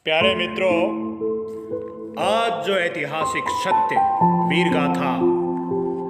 प्यारे मित्रों, आज जो ऐतिहासिक सत्य वीर गाथा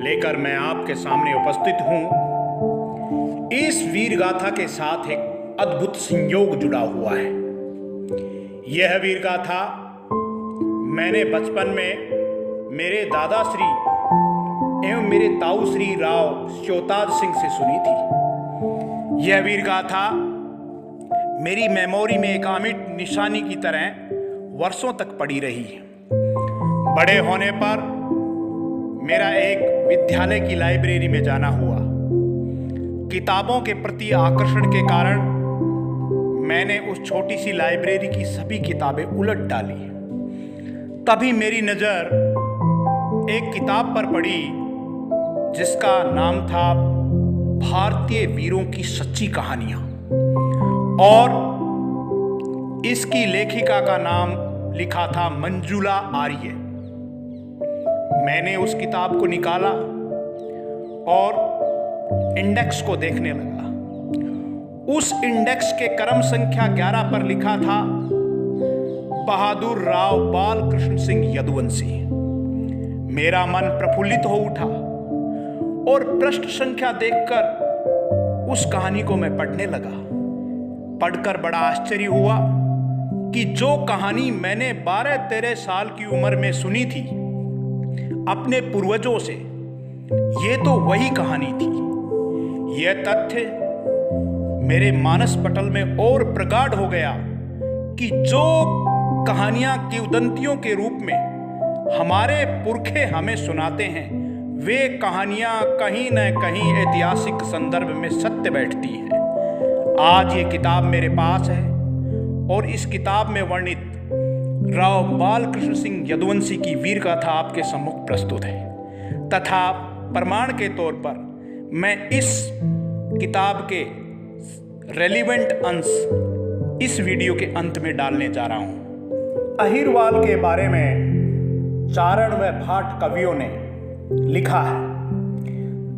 लेकर मैं आपके सामने उपस्थित हूं, इस वीर गाथा के साथ एक अद्भुत संयोग जुड़ा हुआ है। यह वीर गाथा मैंने बचपन में मेरे दादाश्री एवं मेरे ताऊ श्री राव श्योताज सिंह से सुनी थी। यह वीर गाथा मेरी मेमोरी में एक अमिट निशानी की तरह वर्षों तक पड़ी रही है। बड़े होने पर मेरा एक विद्यालय की लाइब्रेरी में जाना हुआ। किताबों के प्रति आकर्षण के कारण मैंने उस छोटी सी लाइब्रेरी की सभी किताबें उलट डाली। तभी मेरी नज़र एक किताब पर पड़ी जिसका नाम था भारतीय वीरों की सच्ची कहानियां, और इसकी लेखिका का नाम लिखा था मंजुला आर्य। मैंने उस किताब को निकाला और इंडेक्स को देखने लगा। उस इंडेक्स के क्रम संख्या 11 पर लिखा था बहादुर राव बालकृष्ण सिंह यदुवंशी। मेरा मन प्रफुल्लित हो उठा और पृष्ठ संख्या देखकर उस कहानी को मैं पढ़ने लगा। पढ़कर बड़ा आश्चर्य हुआ कि जो कहानी मैंने 12-13 साल की उम्र में सुनी थी अपने पूर्वजों से, ये तो वही कहानी थी। यह तथ्य मेरे मानस पटल में और प्रगाढ़ हो गया कि जो कहानियां किंवदंतियों के रूप में हमारे पुरखे हमें सुनाते हैं, वे कहानियां कहीं न कहीं ऐतिहासिक संदर्भ में सत्य बैठती हैं। आज ये किताब मेरे पास है और इस किताब में वर्णित राव बालकृष्ण सिंह यदुवंशी की वीर गाथा आपके सम्मुख प्रस्तुत है, तथा प्रमाण के तौर पर मैं इस किताब के रेलिवेंट अंश इस वीडियो के अंत में डालने जा रहा हूं। अहिरवाल के बारे में चारण व भाट कवियों ने लिखा है,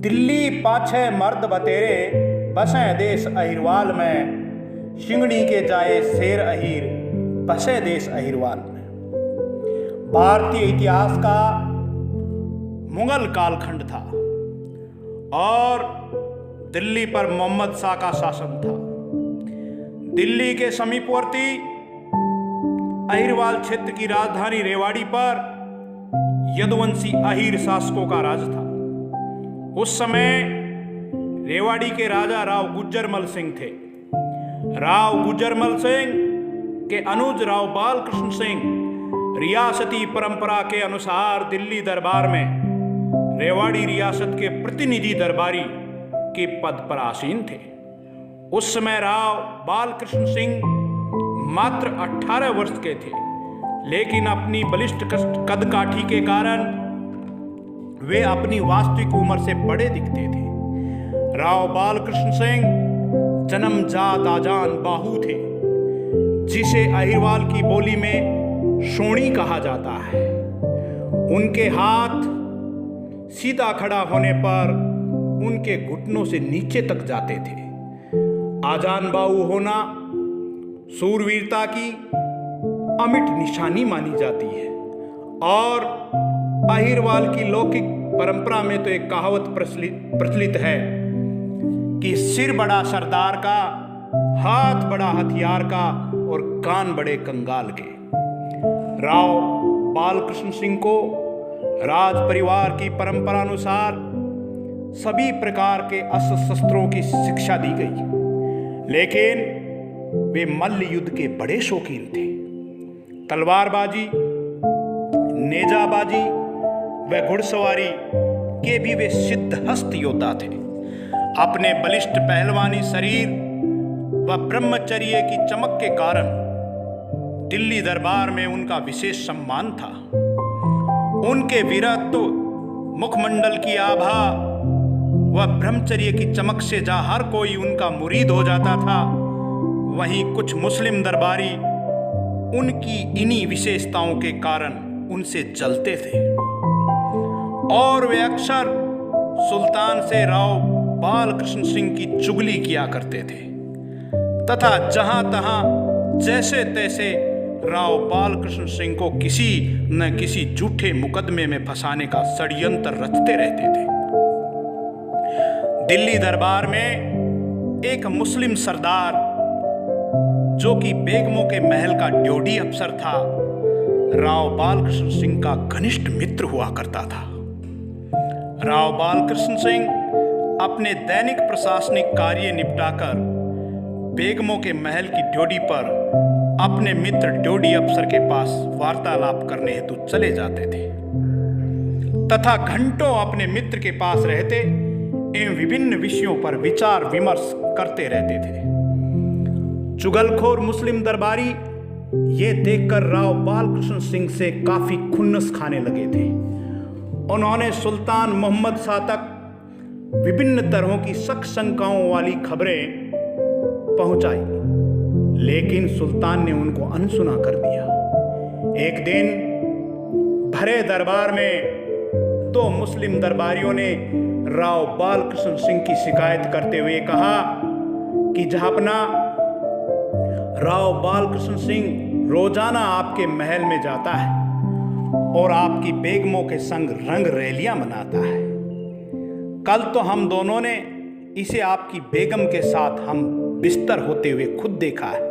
दिल्ली पाछे मर्द बतेरे बसें देश अहिरवाल में, शिंगड़ी के जाए शेर अहिर बसे देश अहिरवाल में। भारतीय इतिहास का मुगल कालखंड था और दिल्ली पर मोहम्मद शाह का शासन था। दिल्ली के समीपवर्ती अहिरवाल क्षेत्र की राजधानी रेवाड़ी पर यदुवंशी अहिर शासकों का राज था। उस समय रेवाड़ी के राजा राव गुजरमल सिंह थे। राव गुजरमल सिंह के अनुज राव बालकृष्ण सिंह रियासती परंपरा के अनुसार दिल्ली दरबार में रेवाड़ी रियासत के प्रतिनिधि दरबारी के पद पर आसीन थे। उस समय राव बालकृष्ण सिंह मात्र 18 वर्ष के थे, लेकिन अपनी बलिष्ठ कदकाठी के कारण वे अपनी वास्तविक उम्र से बड़े दिखते थे। राव बालकृष्ण सिंह जन्मजात आजान बाहु थे, जिसे अहिरवाल की बोली में शोणी कहा जाता है। उनके हाथ सीधा खड़ा होने पर उनके घुटनों से नीचे तक जाते थे। आजान बाहु होना शूरवीरता की अमिट निशानी मानी जाती है, और अहिरवाल की लौकिक परंपरा में तो एक कहावत प्रचलित है कि सिर बड़ा सरदार का, हाथ बड़ा हथियार का और कान बड़े कंगाल के। राव बालकृष्ण सिंह को राज परिवार की परंपरा अनुसार सभी प्रकार के अस्त्र शस्त्रों की शिक्षा दी गई, लेकिन वे मल्ल युद्ध के बड़े शौकीन थे। तलवारबाजी, नेजाबाजी व घुड़सवारी के भी वे सिद्धहस्त योद्धा थे। अपने बलिष्ठ पहलवानी शरीर व ब्रह्मचर्य की चमक के कारण दिल्ली दरबार में उनका विशेष सम्मान था। उनके वीरत्व, मुखमंडल की आभा व ब्रह्मचर्य की चमक से जहाँ हर कोई उनका मुरीद हो जाता था, वहीं कुछ मुस्लिम दरबारी उनकी इन्हीं विशेषताओं के कारण उनसे जलते थे, और वे अक्सर सुल्तान से राव बालकृष्ण सिंह की चुगली किया करते थे, तथा जहां तहां जैसे तैसे राव बालकृष्ण सिंह को किसी न किसी झूठे मुकदमे में फंसाने का षड्यंत्र रचते रहते थे। दिल्ली दरबार में एक मुस्लिम सरदार जो कि बेगमों के महल का ड्योढ़ी अफसर था, राव बालकृष्ण सिंह का घनिष्ठ मित्र हुआ करता था। राव बालकृष्ण सिंह अपने दैनिक प्रशासनिक कार्य निपटाकर बेगमों के महल की ड्योढ़ी पर अपने मित्र ड्योढ़ी अफसर के पास वार्तालाप करने हेतु चले जाते थे तथा घंटों अपने मित्र के पास रहते एवं विभिन्न विषयों पर विचार विमर्श करते रहते थे। चुगलखोर मुस्लिम दरबारी ये देखकर राव बालकृष्ण सिंह से काफी खुन्नस खाने लगे थे। उन्होंने सुल्तान मोहम्मद शाह तक विभिन्न तरहों की शक शंकाओं वाली खबरें पहुंचाई, लेकिन सुल्तान ने उनको अनसुना कर दिया। एक दिन भरे दरबार में दो मुस्लिम दरबारियों ने राव बालकृष्ण सिंह की शिकायत करते हुए कहा कि जहापना, राव बालकृष्ण सिंह रोजाना आपके महल में जाता है और आपकी बेगमों के संग रंग रैलियां मनाता है। कल तो हम दोनों ने इसे आपकी बेगम के साथ हम बिस्तर होते हुए खुद देखा है।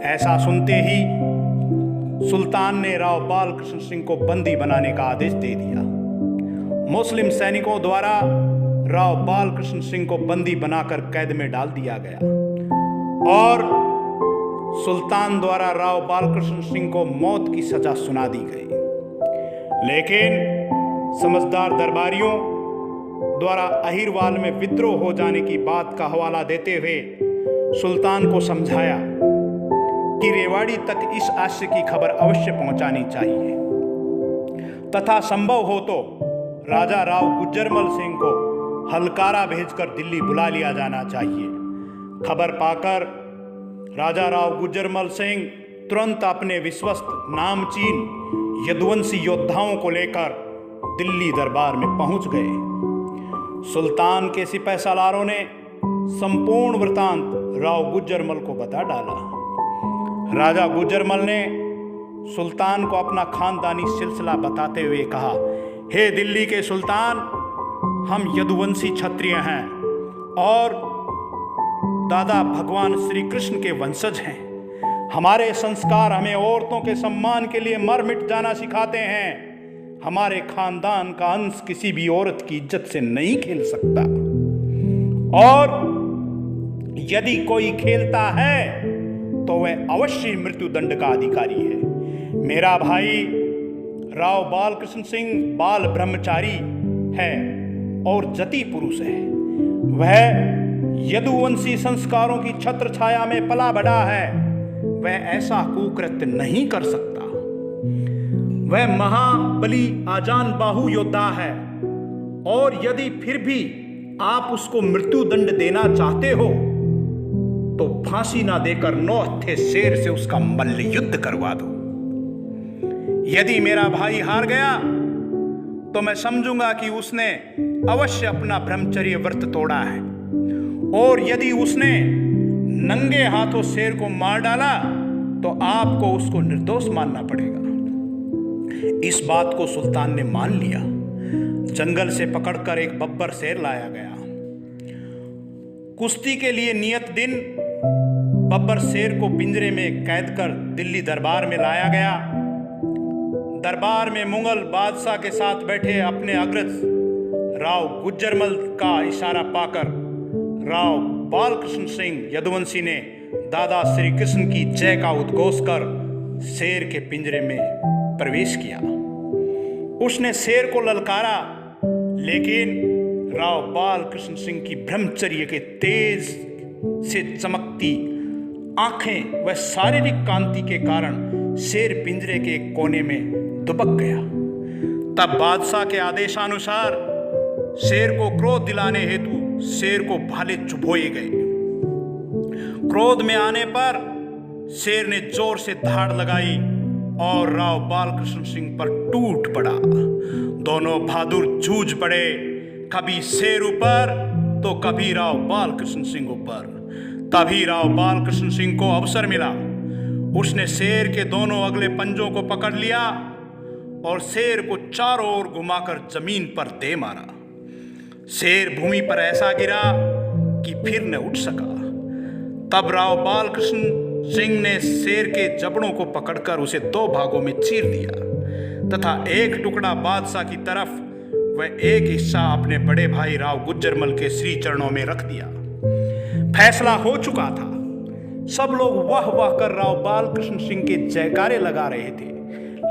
ऐसा सुनते ही सुल्तान ने राव बालकृष्ण सिंह को बंदी बनाने का आदेश दे दिया। मुस्लिम सैनिकों द्वारा राव बालकृष्ण सिंह को बंदी बनाकर कैद में डाल दिया गया और सुल्तान द्वारा राव बालकृष्ण सिंह को मौत की सजा सुना दी गई। लेकिन समझदार दरबारियों द्वारा अहिरवाल में विद्रोह हो जाने की बात का हवाला देते हुए सुल्तान को समझाया कि रेवाड़ी तक इस आशय की खबर अवश्य पहुंचानी चाहिए तथा संभव हो तो राजा राव गुजरमल सिंह को हलकारा भेजकर दिल्ली बुला लिया जाना चाहिए। खबर पाकर राजा राव गुजरमल सिंह तुरंत अपने विश्वस्त नामचीन यदुवंशी योद्धाओं को लेकर दिल्ली दरबार में पहुंच गए। सुल्तान के सिपह सालारों ने संपूर्ण वृतांत राव गुजरमल को बता डाला। राजा गुजरमल ने सुल्तान को अपना खानदानी सिलसिला बताते हुए कहा, हे दिल्ली के सुल्तान, हम यदुवंशी क्षत्रिय हैं और दादा भगवान श्री कृष्ण के वंशज हैं। हमारे संस्कार हमें औरतों के सम्मान के लिए मर मिट जाना सिखाते हैं। हमारे खानदान का अंश किसी भी औरत की इज्जत से नहीं खेल सकता और यदि कोई खेलता है तो वह अवश्य मृत्युदंड का अधिकारी है। मेरा भाई राव बालकृष्ण सिंह बाल ब्रह्मचारी है और जति पुरुष है। वह यदुवंशी संस्कारों की छत्र छाया में पला बढ़ा है। वह ऐसा कुकृत्य नहीं कर सकता। वह महाबली आजान बाहु योद्धा है और यदि फिर भी आप उसको मृत्युदंड देना चाहते हो तो फांसी ना देकर 9 हत्थे शेर से उसका मल्ल युद्ध करवा दो। यदि मेरा भाई हार गया तो मैं समझूंगा कि उसने अवश्य अपना ब्रह्मचर्य व्रत तोड़ा है और यदि उसने नंगे हाथों शेर को मार डाला तो आपको उसको निर्दोष मानना पड़ेगा। इस बात को सुल्तान ने मान लिया। जंगल से पकड़कर एक बब्बर शेर लाया गया। कुश्ती के लिए नियत दिन बब्बर शेर को पिंजरे में कैद कर दिल्ली दरबार में लाया गया। दरबार में मुगल बादशाह के साथ बैठे अपने अग्रज राव गुजरमल का इशारा पाकर राव बालकृष्ण सिंह यदुवंशी ने दादा श्री कृष्ण की जय का उद्घोष कर शेर के पिंजरे में प्रवेश किया। उसने शेर को ललकारा, लेकिन राव बालकृष्ण सिंह की ब्रह्मचर्य के तेज से चमकती आंखें व शारीरिक कांति के कारण शेर पिंजरे के एक कोने में दुबक गया। तब बादशाह के आदेशानुसार शेर को क्रोध दिलाने हेतु शेर को भाले चुभोए गए। क्रोध में आने पर शेर ने जोर से धाड़ लगाई और राव बालकृष्ण सिंह पर टूट पड़ा। दोनों बहादुर जूझ पड़े, कभी शेर ऊपर तो कभी राव बालकृष्ण सिंह ऊपर। तभी राव बालकृष्ण सिंह को अवसर मिला। उसने शेर के दोनों अगले पंजों को पकड़ लिया और शेर को चारों ओर घुमाकर जमीन पर दे मारा। शेर भूमि पर ऐसा गिरा कि फिर न उठ सका। तब राव बालकृष्ण सिंह ने शेर के जबड़ों को पकड़कर उसे 2 भागों में चीर दिया तथा एक टुकड़ा बादशाह की तरफ व एक हिस्सा अपने बड़े भाई राव गुज्जरमल के श्री चरणों में रख दिया। फैसला हो चुका था। सब लोग वाह वाह कर राव बालकृष्ण सिंह के जयकारे लगा रहे थे,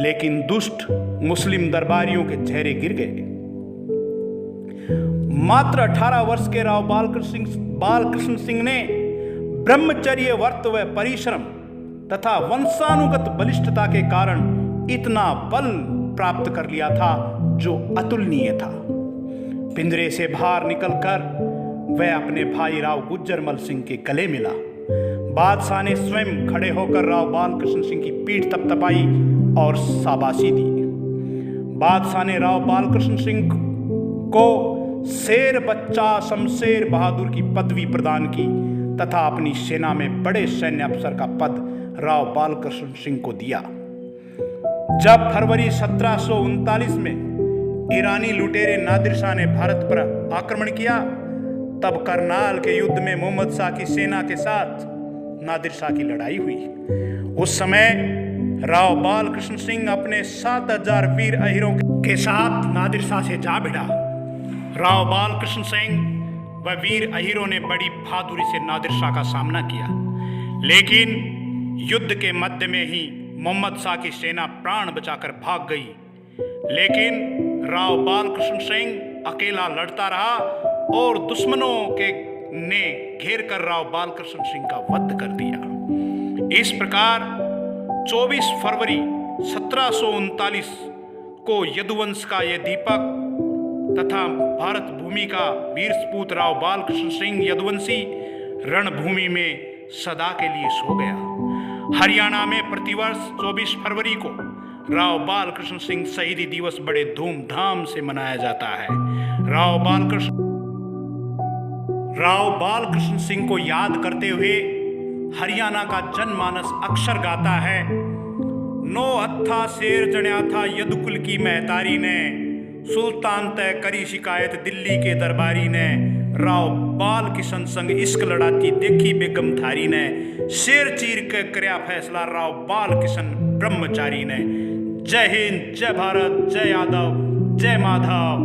लेकिन दुष्ट मुस्लिम दरबारियों के चेहरे गिर गए। मात्र 18 वर्ष के राव बालकृष्ण सिंह ने ब्रह्मचर्य व्रत व परिश्रम तथा वंशानुगत बलिष्ठता के कारण इतना बल प्राप्त कर लिया था जो अतुलनीय था। पिंजरे से बाहर निकलकर वह अपने भाई राव गुज्जरमल सिंह के गले मिला। बादशाह ने स्वयं खड़े होकर राव बालकृष्ण सिंह की पीठ थपथपाई और शाबाशी दी। बादशाह ने राव बालकृष्ण सिंह को शेर बच्चा शमशेर बहादुर की पदवी प्रदान की तथा अपनी सेना में बड़े सैन्य अफसर का पद राव बालकृष्ण सिंह को दिया। जब फरवरी 1739 में ईरानी लुटेरे नादिर शाह ने भारत पर आक्रमण किया, तब करनाल के युद्ध में मोहम्मद शाह की सेना के साथ नादिर शाह की लड़ाई हुई। उस समय राव बालकृष्ण सिंह अपने 7000 वीर अहीरों के साथ नादिर शाह से जा भिड़ा। राव बालकृष्ण सिंह व वीर अहीरों ने बड़ी बहादुरी से नादिर शाह का सामना किया, लेकिन युद्ध के मध्य में ही मोहम्मद शाह की सेना प्राण बचाकर भाग गई। लेकिन राव बालकृष्ण सिंह अकेला लड़ता रहा और दुश्मनों ने घेर कर राव बालकृष्ण सिंह का वध कर दिया। इस प्रकार 24 फरवरी 1739 को यदुवंश का यह दीपक तथा भारत भूमि का वीर सपूत राव बालकृष्ण सिंह यदुवंशी रणभूमि में सदा के लिए सो गया। हरियाणा में प्रतिवर्ष 24 फरवरी को राव बालकृष्ण सिंह शहीदी दिवस बड़े धूमधाम से मनाया जाता है। राव बालकृष्ण सिंह को याद करते हुए हरियाणा का जनमानस अक्सर गाता है, नो हत्था शेर जण्या था यदुकुल की महतारी ने, सुल्तान तय करी शिकायत दिल्ली के दरबारी ने, राव बालकिशन संग इश्क लड़ाती देखी बेगम थारी ने, शेर चीर के करया फैसला राव बालकिशन ब्रह्मचारी ने। जय हिंद, जय भारत, जय यादव, जय माधव।